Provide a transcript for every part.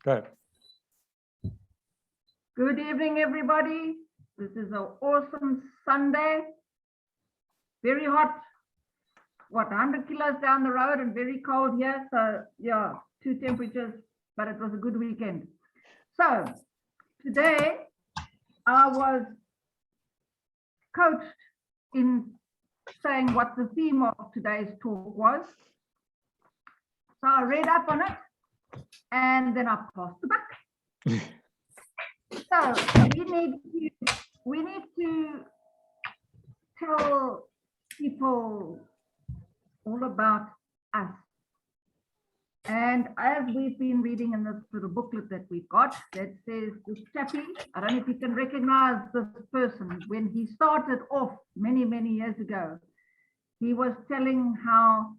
Go. Good evening, everybody. This is an awesome Sunday. Very hot, 100 kilos down the road and very cold here. So yeah, two temperatures, but it was a good weekend. So today I was coached in saying what the theme of today's talk was. So I read up on it and then I passed the buck. So we need to tell people all about us. And as we've been reading in this little booklet that we got that says this chappie, I don't know if you can recognize this person. When he started off many, many years ago, he was telling how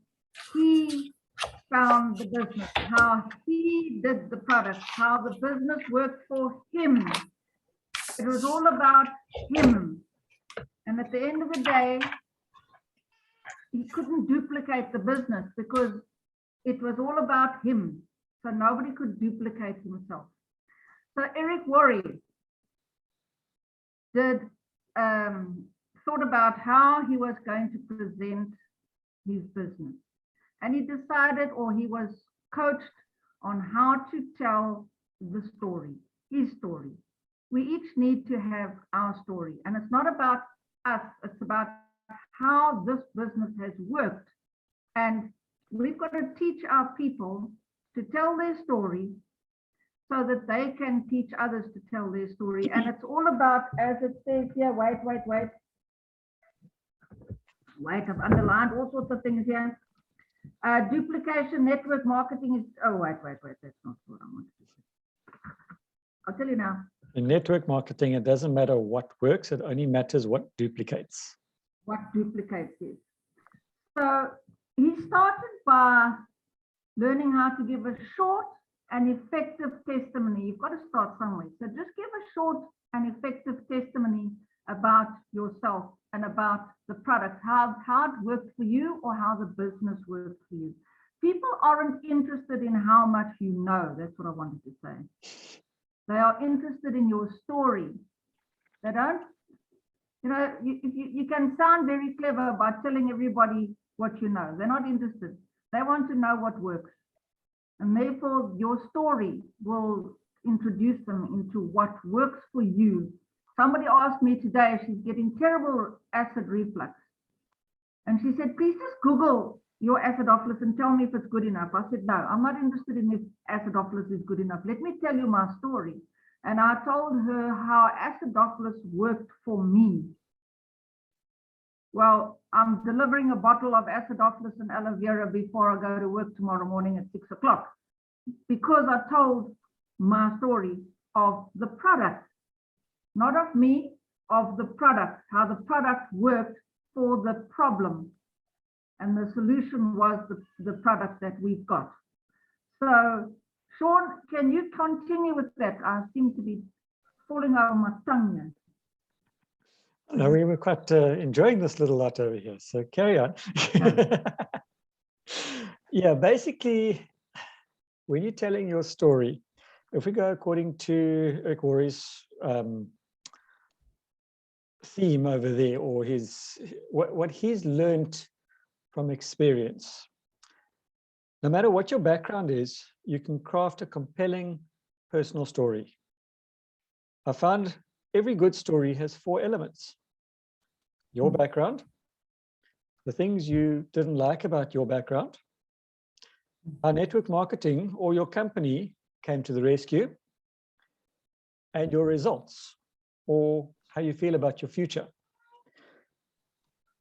he found the business, how he did the product, how the business worked for him. It was all about him. And at the end of the day, he couldn't duplicate the business because it was all about him. So nobody could duplicate himself. So Eric Worre did thought about how he was going to present his business. And he decided, or he was coached on how to tell the story, his story. We each need to have our story. And it's not about us, it's about how this business has worked. And we've got to teach our people to tell their story so that they can teach others to tell their story. And it's all about, as it says here, wait, I've underlined all sorts of things here. Duplication, network marketing is, oh, wait, that's not what I want to say. I'll tell you now. In network marketing, it doesn't matter what works, it only matters what duplicates. What duplicates is. So he started by learning how to give a short and effective testimony. You've got to start somewhere. So just give a short and effective testimony about yourself and about the product, how it worked for you or how the business worked for you. People aren't interested in how much you know. That's what I wanted to say. They are interested in your story. They don't, you know, you can sound very clever by telling everybody what you know. They're not interested. They want to know what works. And therefore, your story will introduce them into what works for you. Somebody asked me today, she's getting terrible acid reflux. And she said, please just Google your acidophilus and tell me if it's good enough. I said, no, I'm not interested in if acidophilus is good enough. Let me tell you my story. And I told her how acidophilus worked for me. Well, I'm delivering a bottle of acidophilus and aloe vera before I go to work tomorrow morning at 6 o'clock because I told my story of the product, not of me, of the product, how the product worked for the problem. And the solution was the product that we've got. So, Sean, can you continue with that? I seem to be falling over my tongue here. No, we were quite enjoying this little lot over here, so carry on. Yeah, basically, when you're telling your story, if we go according to Eric Worre's theme over there, or what he's learned from experience, no matter what your background is, you can craft a compelling personal story. I found every good story has 4 elements. Your background, the things you didn't like about your background, how network marketing or your company came to the rescue, and your results, or how you feel about your future.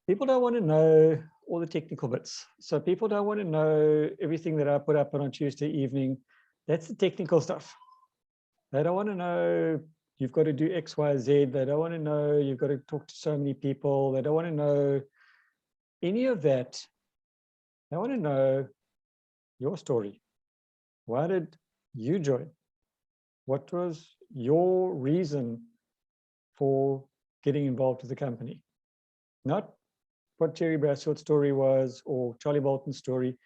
People don't want to know all the technical bits. So people don't want to know everything that I put up on Tuesday evening. That's the technical stuff. They don't want to know you've got to do X, Y, Z. They don't want to know you've got to talk to so many people. They don't want to know any of that. They want to know your story. Why did you join? What was your reason for getting involved with the company? Not what Jerry Bradshaw story was or Charlie Bolton's story.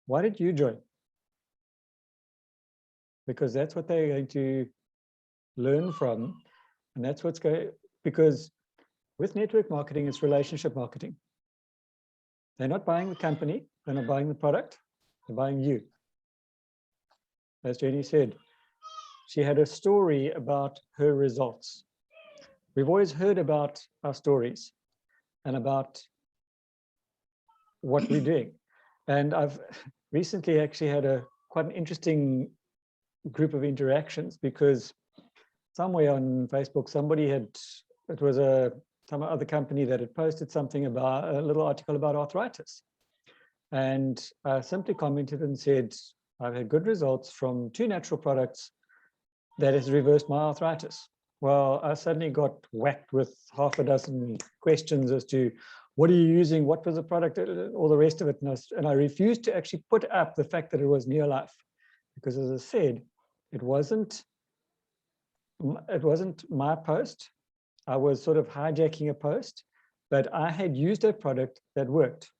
Why did you join? because that's what they're going to learn from. And that's what's going, because with network marketing, it's relationship marketing. They're not buying the company, they're not buying the product, they're buying you. As Jenny said, she had a story about her results. We've always heard about our stories and about what we're doing. And I've recently actually had quite an interesting group of interactions, because somewhere on Facebook, somebody had, it was some other company that had posted something about, a little article about arthritis. And I simply commented and said, I've had good results from 2 natural products that has reversed my arthritis. Well, I suddenly got whacked with half a dozen questions as to what are you using, what was the product, all the rest of it. And I refused to actually put up the fact that it was Neolife, because as I said, it wasn't my post. I was sort of hijacking a post, but I had used a product that worked.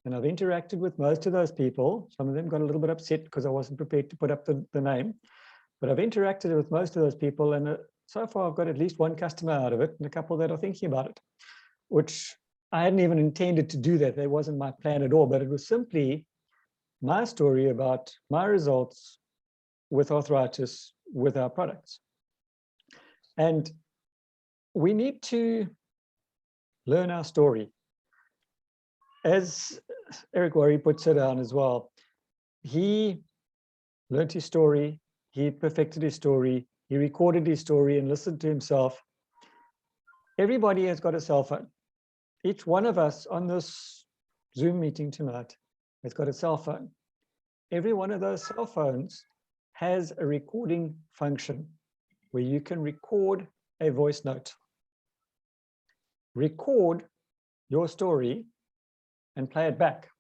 And I've interacted with most of those people. Some of them got a little bit upset because I wasn't prepared to put up the name. But I've interacted with most of those people, and so far I've got at least 1 customer out of it and a couple that are thinking about it, which I hadn't even intended to do that. That wasn't my plan at all, but it was simply my story about my results with arthritis with our products. And we need to learn our story. As Eric Worre puts it down as well, he learned his story, he perfected his story, he recorded his story and listened to himself. Everybody has got a cell phone. Each one of us on this Zoom meeting tonight has got a cell phone. Every one of those cell phones has a recording function where you can record a voice note. Record your story and play it back.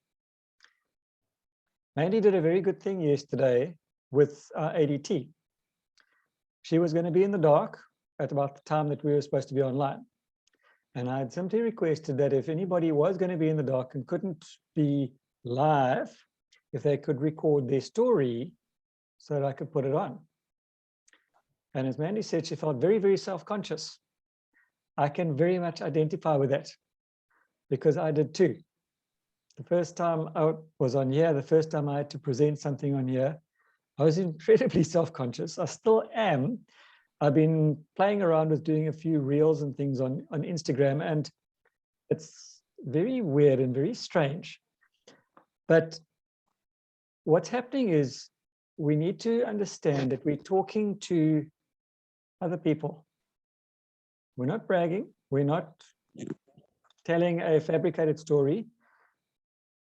Mandy did a very good thing yesterday with our ADT. She was going to be in the dark at about the time that we were supposed to be online. And I had simply requested that if anybody was going to be in the dark and couldn't be live, if they could record their story so that I could put it on. And as Mandy said, she felt very, very self-conscious. I can very much identify with that, because I did too. The first time I was on here, the first time I had to present something on here, I was incredibly self-conscious. I still am. I've been playing around with doing a few reels and things on Instagram, and it's very weird and very strange. But what's happening is we need to understand that we're talking to other people. We're not bragging. We're not telling a fabricated story.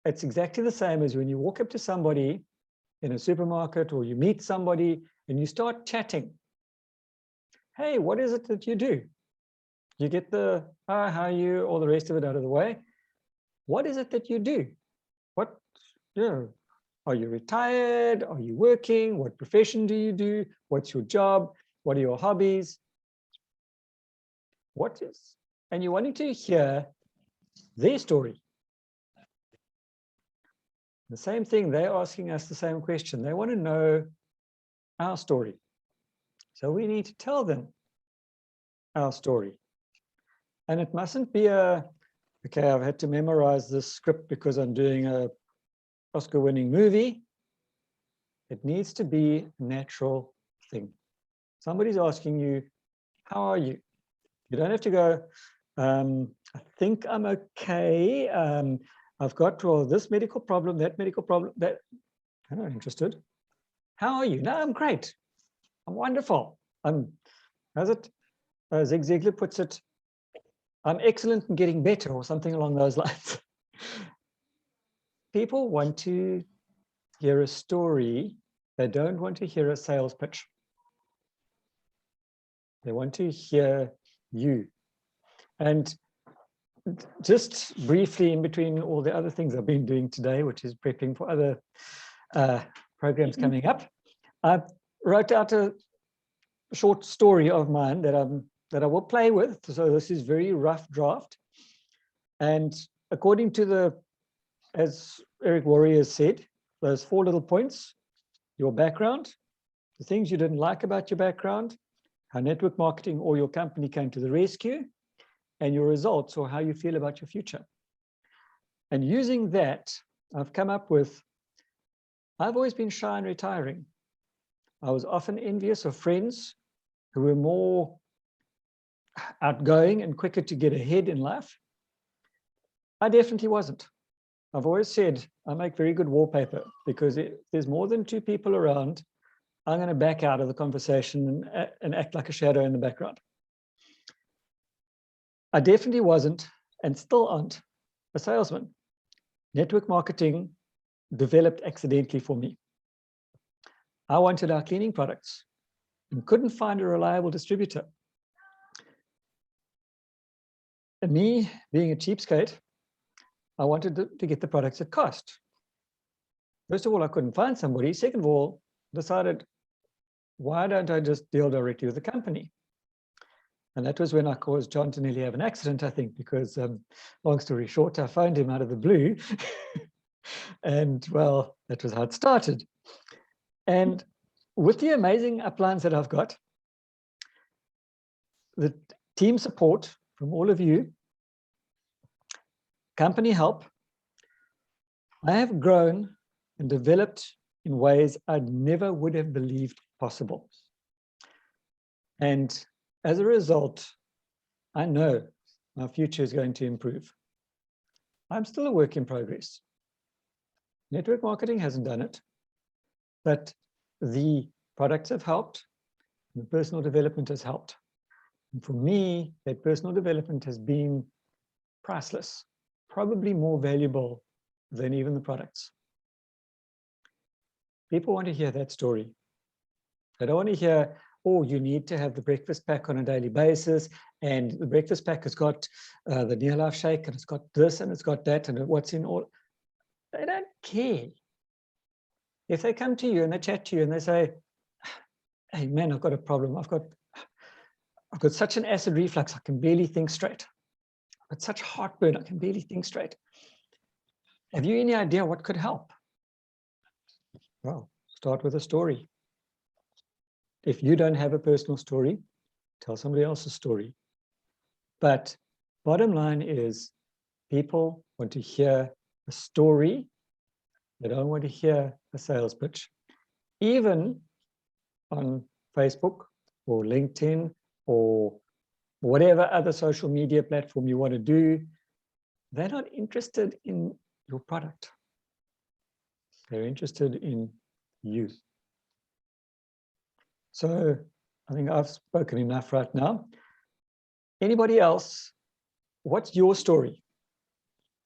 It's exactly the same as when you walk up to somebody in a supermarket, or you meet somebody and you start chatting. Hey, what is it that you do? You get the, how are you, all the rest of it out of the way. What is it that you do? What, are you retired? Are you working? What profession do you do? What's your job? What are your hobbies? What is, and you're wanting to hear their story. The same thing, they're asking us the same question. They want to know our story. So we need to tell them our story. And it mustn't be okay, I've had to memorize this script because I'm doing a Oscar-winning movie. It needs to be a natural thing. Somebody's asking you, how are you? You don't have to go, I think I'm okay. I've got this medical problem, that medical problem, that. I'm not interested. How are you? No, I'm great. I'm wonderful. As Zig Ziglar puts it, I'm excellent in getting better, or something along those lines. People want to hear a story. They don't want to hear a sales pitch. They want to hear you. And just briefly, in between all the other things I've been doing today, which is prepping for other programs coming up, I wrote out a short story of mine that I will play with. So this is very rough draft. And according to as Eric Worre has said, those 4 little points: your background, the things you didn't like about your background, how network marketing or your company came to the rescue, and your results or how you feel about your future. And using that, I've come up with, I've always been shy and retiring. I was often envious of friends who were more outgoing and quicker to get ahead in life. I definitely wasn't. I've always said I make very good wallpaper, because if there's more than two people around, I'm going to back out of the conversation and act like a shadow in the background. I definitely wasn't, and still aren't, a salesman. Network marketing developed accidentally for me. I wanted our cleaning products and couldn't find a reliable distributor. And me, being a cheapskate, I wanted to get the products at cost. First of all, I couldn't find somebody. Second of all, decided, why don't I just deal directly with the company? And that was when I caused John to nearly have an accident, I think, because long story short, I phoned him out of the blue. And well, that was how it started. And with the amazing uplines that I've got, the team support from all of you, company help, I have grown and developed in ways I never would have believed possible. And as a result, I know my future is going to improve. I'm still a work in progress. Network marketing hasn't done it, but the products have helped, and the personal development has helped. And for me, that personal development has been priceless, probably more valuable than even the products. People want to hear that story. They don't want to hear, oh, you need to have the breakfast pack on a daily basis, and the breakfast pack has got the near life shake, and it's got this, and it's got that, and what's in all. They don't care. If they come to you and they chat to you and they say, hey man, I've got a problem. I've got such an acid reflux, I can barely think straight. I've got such heartburn, I can barely think straight. Have you any idea what could help? Well, start with a story. If you don't have a personal story, tell somebody else's story. But bottom line is, people want to hear a story. They don't want to hear a sales pitch. Even on Facebook or LinkedIn or whatever other social media platform you want to do, they're not interested in your product. They're interested in you. So I think I've spoken enough right now. Anybody else, what's your story?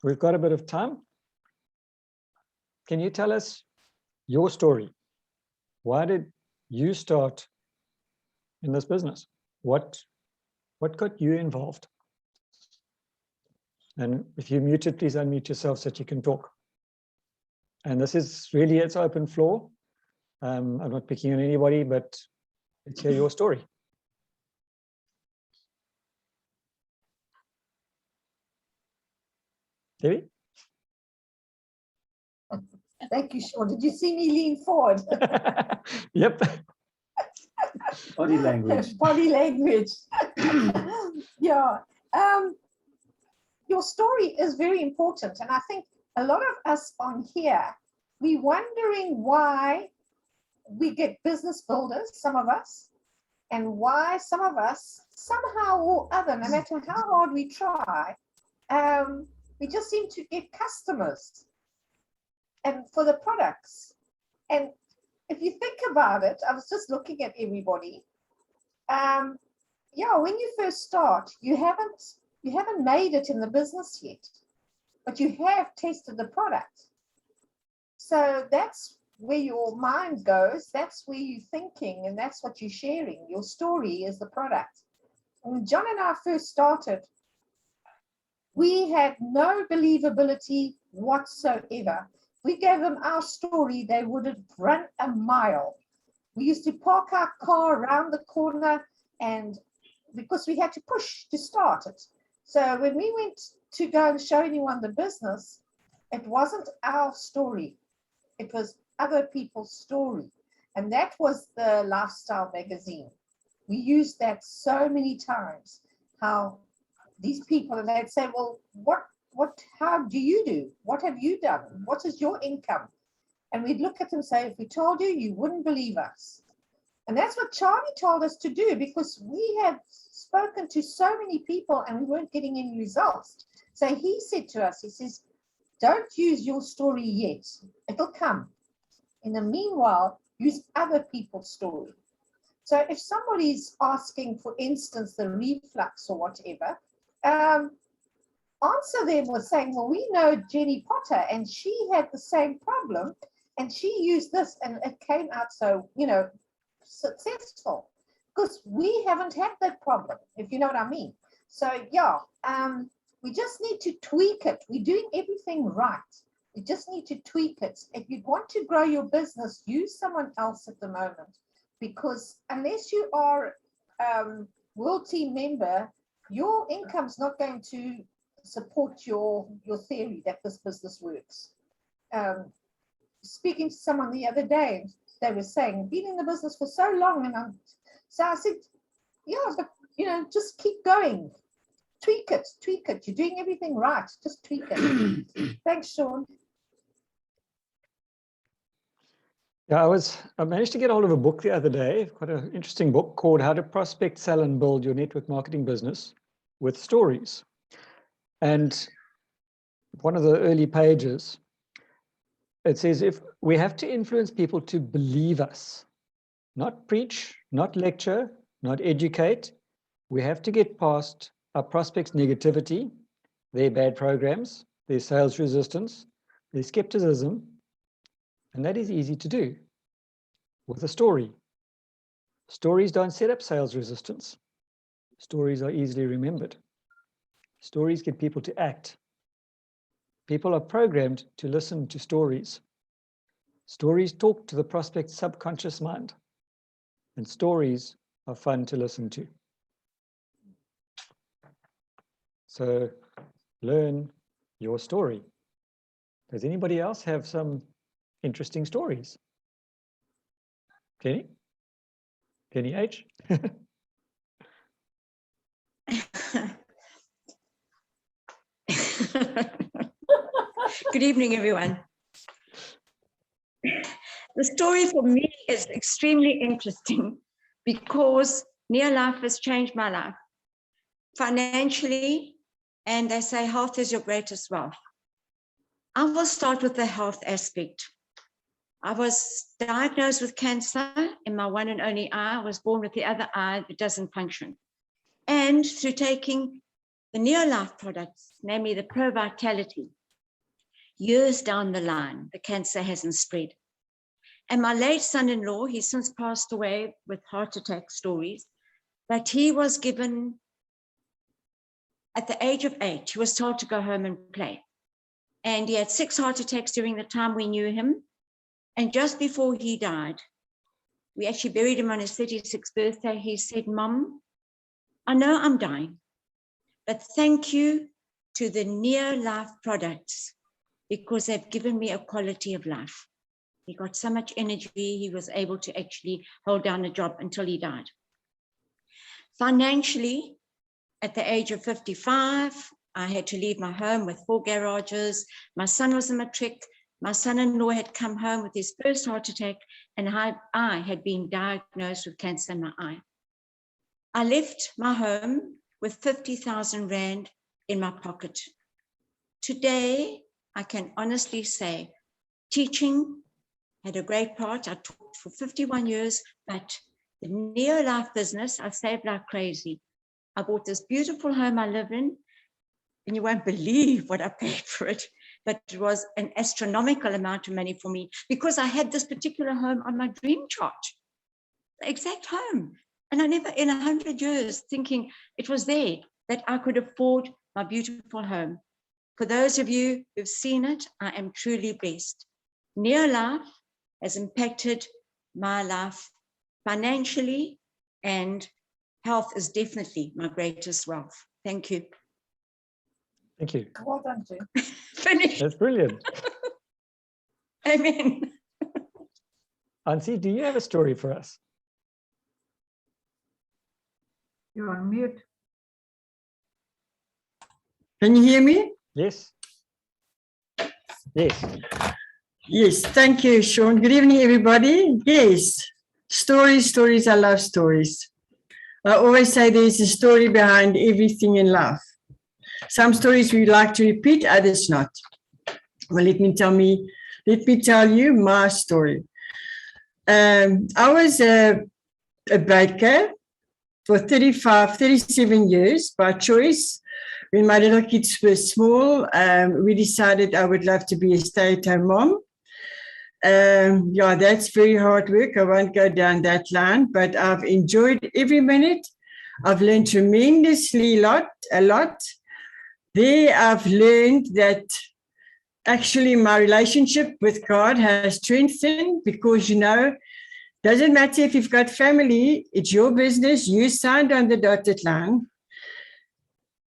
We've got a bit of time. Can you tell us your story? Why did you start in this business? What got you involved? And if you're muted, please unmute yourself so that you can talk. And this is really, it's open floor. I'm not picking on anybody, but let's hear your story. Debbie? Thank you, Sean. Did you see me lean forward? Yep. Body language. Body language. Yeah. Your story is very important. And I think a lot of us on here, we're wondering why we get business builders, some of us, and why some of us, somehow or other, no matter how hard we try, we just seem to get customers and for the products. And if you think about it, I was just looking at everybody. Yeah, when you first start, you haven't made it in the business yet, but you have tested the product. So that's where your mind goes, that's where you're thinking, and that's what you're sharing. Your story is the product. When John and I first started, we had no believability whatsoever. We gave them our story, they would have run a mile. We used to park our car around the corner, and because we had to push to start it. So when we went to go and show anyone the business, it wasn't our story. It was other people's story. And that was the lifestyle magazine. We used that so many times, how these people, and they'd say, well, how do you do? What have you done? What is your income? And we'd look at them and say, if we told you, you wouldn't believe us. And that's what Charlie told us to do, because we had spoken to so many people and we weren't getting any results. So he said to us, he says, don't use your story yet. It'll come. In the meanwhile, use other people's story. So if somebody's asking, for instance, the reflux or whatever, answer them with saying, well, we know Jenny Potter and she had the same problem and she used this and it came out so, successful, because we haven't had that problem, if you know what I mean. So yeah, we just need to tweak it. We're doing everything right. We just need to tweak it. If you want to grow your business, use someone else at the moment, because unless you are World Team member, your income's not going to support your theory that this business works. Speaking to someone the other day, they were saying, been in the business for so long, and so I said, yeah, but just keep going, tweak it. You're doing everything right, just tweak it. Thanks, Sean. Yeah, I managed to get hold of a book the other day, quite an interesting book called How to Prospect, Sell and Build Your Network Marketing Business with Stories. And one of the early pages, it says, if we have to influence people to believe us, not preach, not lecture, not educate, we have to get past our prospects' negativity, their bad programs, their sales resistance, their skepticism, and that is easy to do with a story. Stories don't set up sales resistance. Stories are easily remembered. Stories get people to act. People are programmed to listen to stories. Stories talk to the prospect's subconscious mind, and stories are fun to listen to. So learn your story. Does anybody else have some interesting stories? Kenny? Kenny H? Good evening, everyone. The story for me is extremely interesting because near life has changed my life financially, and they say health is your greatest wealth. I will start with the health aspect. I was diagnosed with cancer in my one and only eye. I was born with the other eye that doesn't function. And through taking the near life products, namely the Pro Vitality, years down the line, the cancer hasn't spread. And my late son-in-law, he's since passed away with heart attack stories, but he was given, at the age of 8, he was told to go home and play. And he had 6 heart attacks during the time we knew him. And just before he died, we actually buried him on his 36th birthday. He said, Mom, I know I'm dying, but thank you to the near life products because they've given me a quality of life. He got so much energy, he was able to actually hold down a job until he died. Financially, at the age of 55, I had to leave my home with 4 garages. My son was a matric. My son-in-law had come home with his first heart attack, and I had been diagnosed with cancer in my eye. I left my home with 50,000 Rand in my pocket. Today, I can honestly say, teaching had a great part. I taught for 51 years, but the near life business, I saved like crazy. I bought this beautiful home I live in, and you won't believe what I paid for it, but it was an astronomical amount of money for me because I had this particular home on my dream chart, the exact home. And I never in 100 years thinking it was there that I could afford my beautiful home. For those of you who've seen it, I am truly blessed. Near life has impacted my life financially, and health is definitely my greatest wealth. Thank you. Thank you. Well done, Jen. Finished. That's brilliant. Amen. Ansi, do you have a story for us? You're on mute. Can you hear me? Yes. Yes. Yes, thank you, Sean. Good evening, everybody. Yes, stories, I love stories. I always say there's a story behind everything in life. Some stories we like to repeat, others not. Well, let me tell you my story. I was a baker for 37 years by choice. When my little kids were small, we decided I would love to be a stay-at-home mom. Yeah, that's very hard work. I won't go down that line, but I've enjoyed every minute. I've learned tremendously a lot. There I've learned that actually my relationship with God has strengthened because, doesn't matter if you've got family, it's your business. You signed on the dotted line.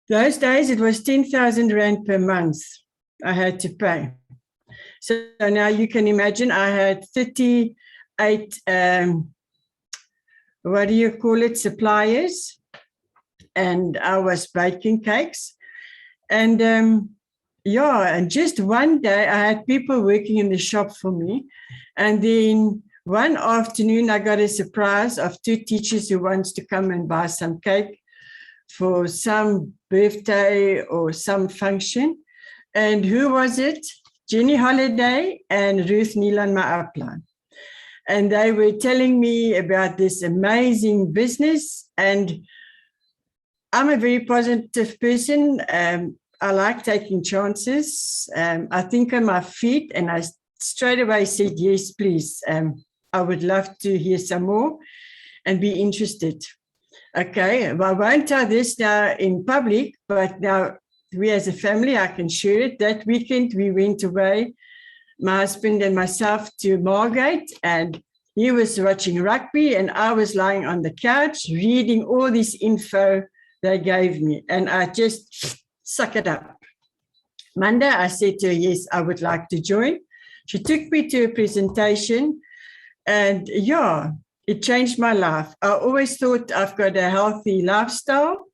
Those days, it was 10,000 Rand per month I had to pay. So now you can imagine I had 38, suppliers, and I was baking cakes. And and just one day I had people working in the shop for me. And then one afternoon I got a surprise of 2 teachers who wants to come and buy some cake for some birthday or some function. And who was it? Jenny Holiday and Ruth Neelan, my upline. And they were telling me about this amazing business. And I'm a very positive person. I like taking chances. I think on my feet, and I straight away said, yes, please. I would love to hear some more and be interested. Okay, well, I won't tell this now in public, but now we as a family, I can share it. That weekend, we went away, my husband and myself, to Margate, and he was watching rugby, and I was lying on the couch reading all this info they gave me, and I just suck it up. Monday, I said to her, yes, I would like to join. She took me to a presentation, and yeah, it changed my life. I always thought I've got a healthy lifestyle,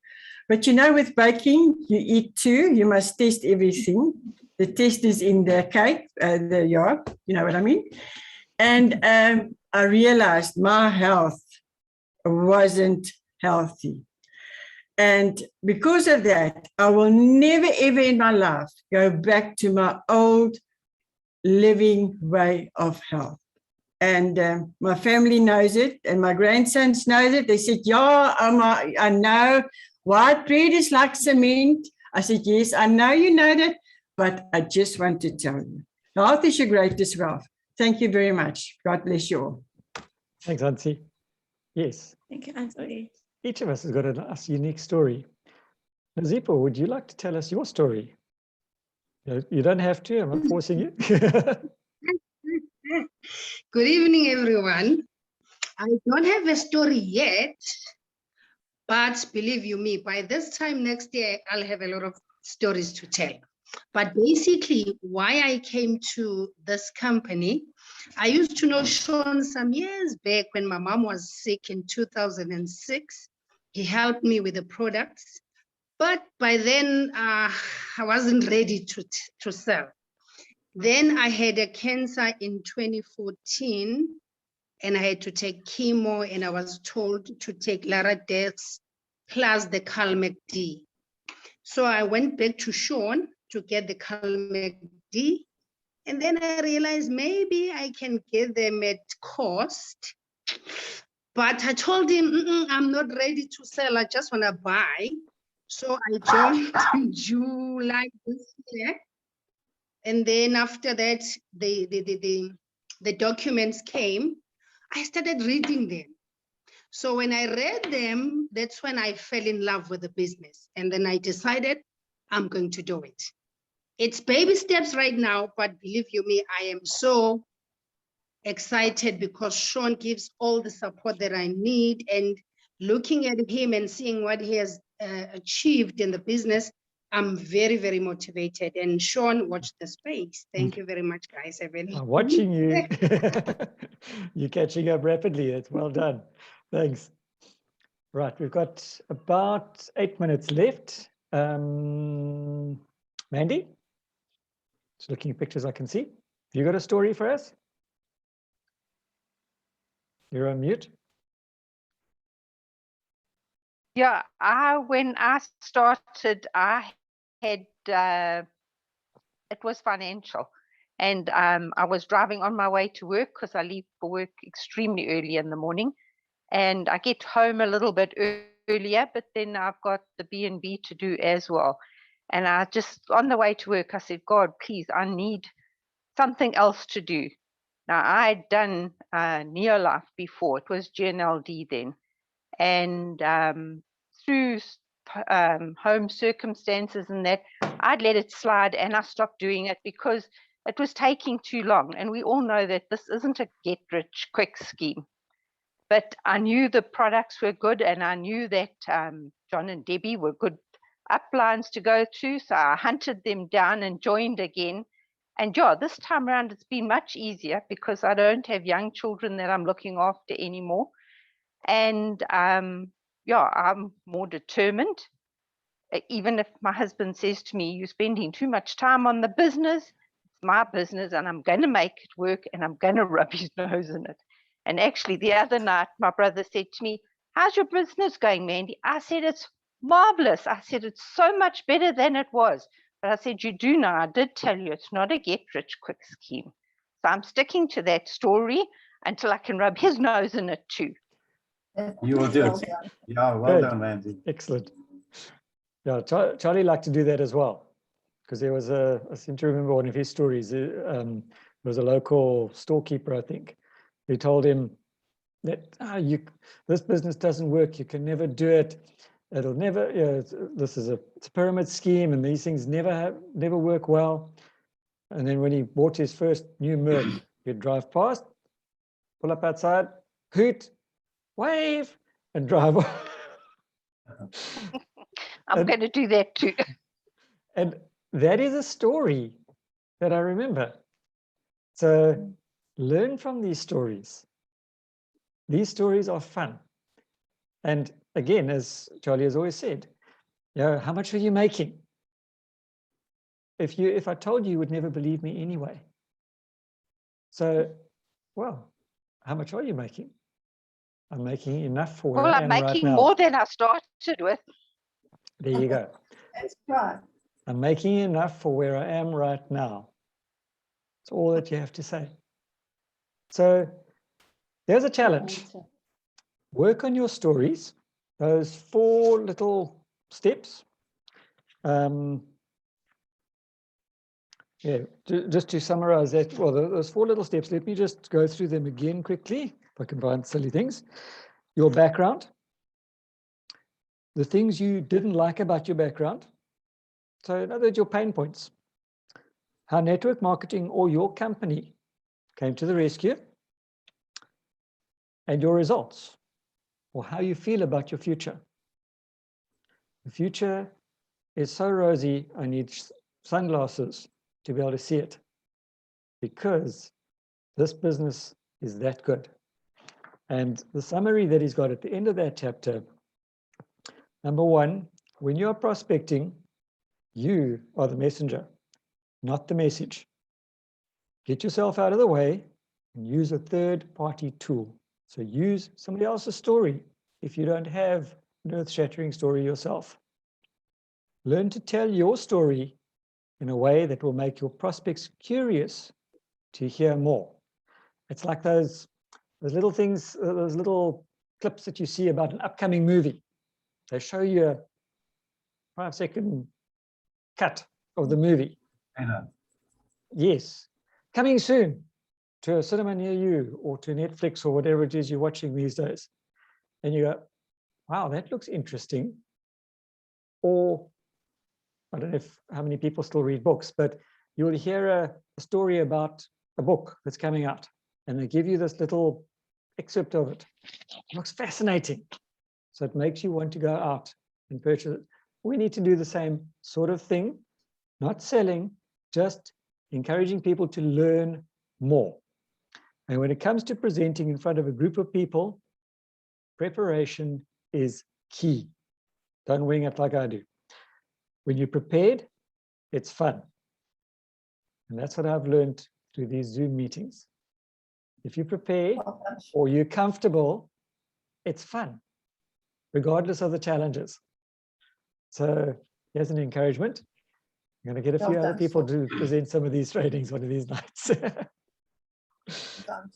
but with baking, you eat too. You must test everything. The test is in the cake, you know what I mean? And I realized my health wasn't healthy. And because of that, I will never, ever in my life go back to my old living way of health. And my family knows it, and my grandsons know it. They said, yeah, I know white bread is like cement. I said, yes, I know you know that, but I just want to tell you, health is your greatest wealth. Thank you very much. God bless you all. Thanks, Ansi. Yes. Thank you, Anthony. Each of us has got a nice, unique story. Nazipo, would you like to tell us your story? You don't have to. I'm not forcing you. Good evening, everyone. I don't have a story yet, but believe you me, by this time next year, I'll have a lot of stories to tell. But basically, why I came to this company, I used to know Sean some years back when my mom was sick in 2006. He helped me with the products, but by then I wasn't ready to sell. Then I had a cancer in 2014, and I had to take chemo, and I was told to take Laradex plus the Calmec D. So I went back to Sean to get the Calmec D, and then I realized maybe I can get them at cost. But I told him, I'm not ready to sell, I just want to buy. So I joined in July this year. And then after that, the documents came. I started reading them. So when I read them, that's when I fell in love with the business. And then I decided I'm going to do it. It's baby steps right now, but believe you me, I am so excited because Sean gives all the support that I need, and looking at him and seeing what he has achieved in the business, I'm very, very motivated. And Sean, watch the space. Thank you very much, guys. I'm watching you. You're catching up rapidly. It's well done. Thanks. Right, we've got about 8 minutes left. Mandy, just looking at pictures I can see. You got a story for us? You're on mute. Yeah, when I started, I had it was financial, and I was driving on my way to work because I leave for work extremely early in the morning, and I get home a little bit earlier. But then I've got the B&B to do as well, and I just on the way to work I said, God, please, I need something else to do. Now I had done Neolife before; it was GNLD then. And through home circumstances and that, I'd let it slide and I stopped doing it because it was taking too long. And we all know that this isn't a get rich quick scheme. But I knew the products were good, and I knew that John and Debbie were good uplines to go to. So I hunted them down and joined again. And yeah, this time around it's been much easier because I don't have young children that I'm looking after anymore. And yeah, I'm more determined. Even if my husband says to me, you're spending too much time on the business, it's my business and I'm going to make it work and I'm going to rub his nose in it. And actually the other night, my brother said to me, how's your business going, Mandy? I said, it's marvelous. I said, it's so much better than it was. But I said, you do know, I did tell you, it's not a get rich quick scheme. So I'm sticking to that story until I can rub his nose in it too. You will do Well it. done. Yeah, well Good. done, Mandy. Excellent. Yeah, Charlie liked to do that as well, because there was I seem to remember one of his stories. There was a local storekeeper, I think, who told him that this business doesn't work. You can never do it. It'll never. This is it's a pyramid scheme, and these things never work well. And then when he bought his first new Merc, he'd drive past, pull up outside, hoot, wave, and drive off. I'm going to do that too. And that is a story that I remember. So learn from these stories. These stories are fun. And again, as Charlie has always said, how much are you making? If I told you, you would never believe me anyway. So, well, how much are you making? I'm making enough for where I am I'm right making now. more than I started with. There you go. That's right. I'm making enough for where I am right now. That's all that you have to say. So there's a challenge. Work on your stories, those 4 little steps. Just to summarize that, well, those 4 little steps, let me just go through them again quickly, if I can find silly things. Your background, the things you didn't like about your background. So in other words, your pain points. How network marketing or your company came to the rescue, and your results, or how you feel about your future. The future is so rosy, I need sunglasses to be able to see it, because this business is that good. And the summary that he's got at the end of that chapter, number 1, when you're prospecting, you are the messenger, not the message. Get yourself out of the way and use a third-party tool. So use somebody else's story if you don't have an earth-shattering story yourself. Learn to tell your story in a way that will make your prospects curious to hear more. It's like those little things, those little clips that you see about an upcoming movie. They show you a 5-second cut of the movie. I know. Yes, coming soon to a cinema near you, or to Netflix, or whatever it is you're watching these days. And you go, wow, that looks interesting. Or I don't know how many people still read books, but you'll hear a story about a book that's coming out, and they give you this little excerpt of it. It looks fascinating. So it makes you want to go out and purchase it. we need to do the same sort of thing, not selling, just encouraging people to learn more. And when it comes to presenting in front of a group of people, preparation is key. Don't wing it like I do. When you're prepared, it's fun. And that's what I've learned through these Zoom meetings. If you're prepared Well done. or you're comfortable, it's fun, regardless of the challenges. So here's an encouragement. I'm going to get a Well few other done, people Sean. to present some of these trainings one of these nights. Done.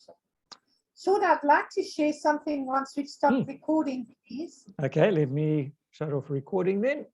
Sean, I'd like to share something once we've stopped recording, please. Okay, let me shut off recording then.